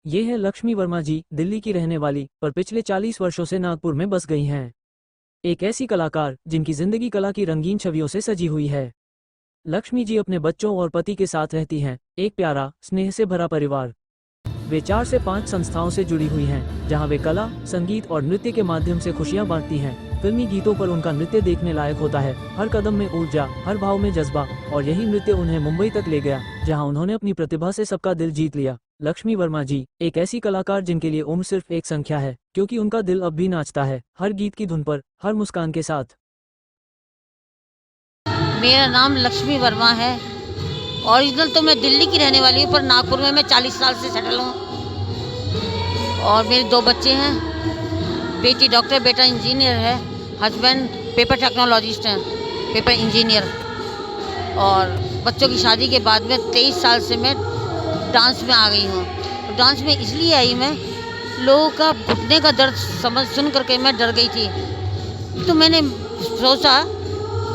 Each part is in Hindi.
ये है लक्ष्मी वर्मा जी, दिल्ली की रहने वाली, पर पिछले 40 वर्षों से नागपुर में बस गई हैं। एक ऐसी कलाकार जिनकी जिंदगी कला की रंगीन छवियों से सजी हुई है। लक्ष्मी जी अपने बच्चों और पति के साथ रहती हैं, एक प्यारा, स्नेह से भरा परिवार। वे 4 से 5 संस्थाओं से जुड़ी हुई हैं, जहां वे कला, संगीत और नृत्य के माध्यम से खुशियां बांटती हैं। फिल्मी गीतों पर उनका नृत्य देखने लायक होता है, हर कदम में ऊर्जा, हर भाव में जज्बा, और यही नृत्य उन्हें मुंबई तक ले गया, जहां उन्होंने अपनी प्रतिभा से सबका दिल जीत लिया। लक्ष्मी वर्मा जी एक ऐसी कलाकार जिनके लिए उम्र सिर्फ एक संख्या है, क्योंकि उनका दिल अब भी नाचता है, हर गीत की धुन पर, हर मुस्कान के साथ। मेरा नाम लक्ष्मी वर्मा है। ओरिजिनल तो मैं दिल्ली की रहने वाली हूँ, पर नागपुर में मैं 40 साल से सेटल हूँ। और मेरे 2 बच्चे हैं, बेटी डॉक्टर, बेटा इंजीनियर है, हस्बैंड पेपर टेक्नोलॉजिस्ट हैं, पेपर इंजीनियर। और बच्चों की शादी के बाद में 23 साल से मैं डांस में आ गई हूँ। डांस में इसलिए आई मैं, लोगों का घुटने का दर्द सुन करके मैं डर गई थी। तो मैंने सोचा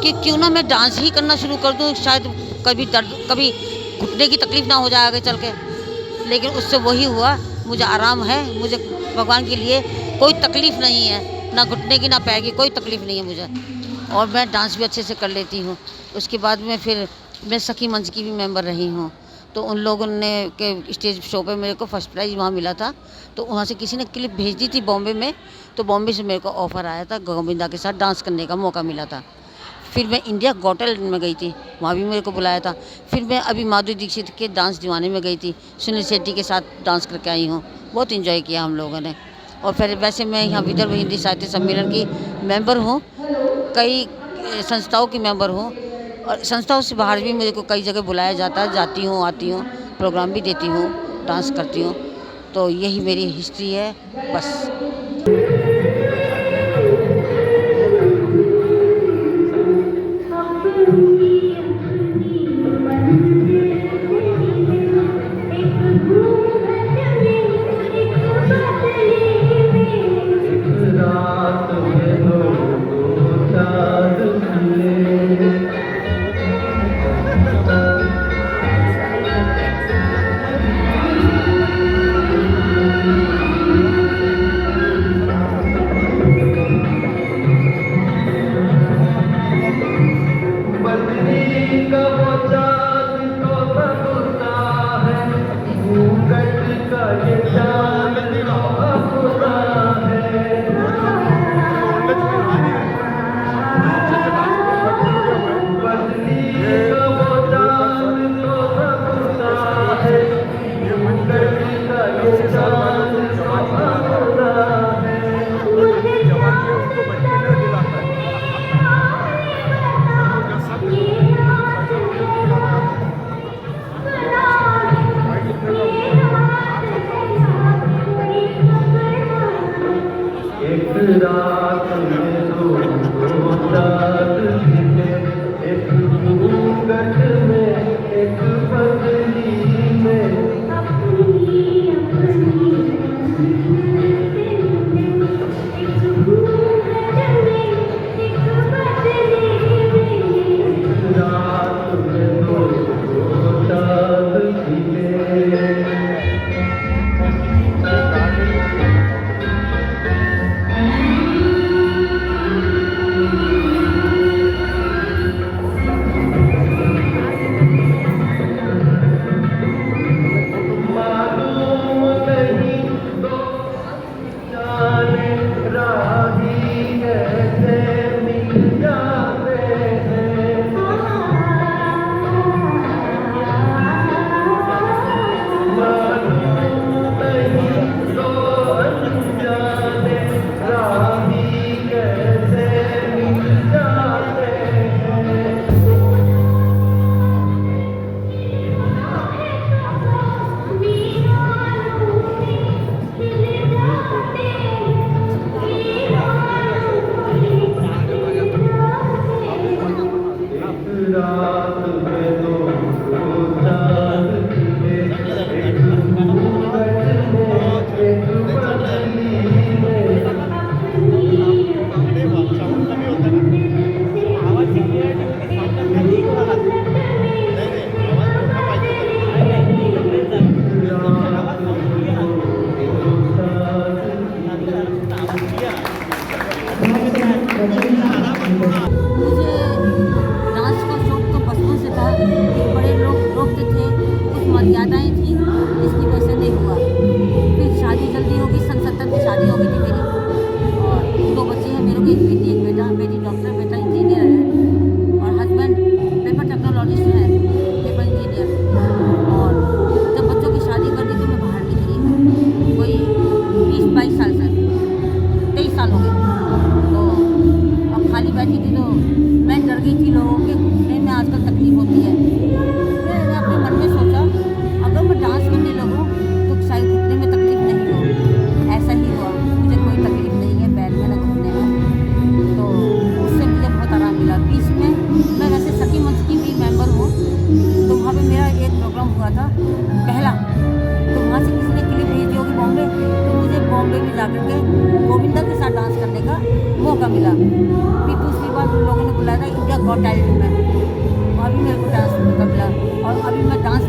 कि क्यों ना मैं डांस ही करना शुरू कर दूँ, शायद कभी घुटने की तकलीफ ना हो जाए आगे चल के। लेकिन उससे वही हुआ, मुझे आराम है, मुझे भगवान के लिए कोई तकलीफ़ नहीं है, ना घुटने की ना पैर की, कोई तकलीफ़ नहीं है मुझे। और मैं डांस भी अच्छे से कर लेती हूँ। उसके बाद में फिर मैं सखी मंच की भी मेंबर रही हूँ। तो उन लोगों ने के स्टेज शो पे मेरे को फर्स्ट प्राइज़ वहाँ मिला था। तो वहाँ से किसी ने क्लिप भेज दी थी बॉम्बे में, तो बॉम्बे से मेरे को ऑफ़र आया था, गोविंदा के साथ डांस करने का मौका मिला था। फिर मैं इंडिया गॉट टैलेंट में गई थी, वहाँ भी मेरे को बुलाया था। फिर मैं अभी माधुरी दीक्षित के डांस दीवाने में गई थी, सुनील शेट्टी के साथ डांस करके आई हूँ। बहुत इंजॉय किया हम लोगों ने। और फिर वैसे मैं यहाँ विदर्भ हिंदी साहित्य सम्मेलन की मेंबर हूँ, कई संस्थाओं की मेंबर हूँ। और संस्थाओं से बाहर भी मुझे को कई जगह बुलाया जाता है, जाती हूँ, आती हूँ, प्रोग्राम भी देती हूँ, डांस करती हूँ। तो यही मेरी हिस्ट्री है बस। जाकर के गोविंदा के साथ डांस करने का मौका मिला। फिर दूसरी बार उन लोगों ने बुलाया था इंडिया गॉट टैलेंट में, वहाँ भी मेरे को डांस मौका मिला और अभी मैं डांस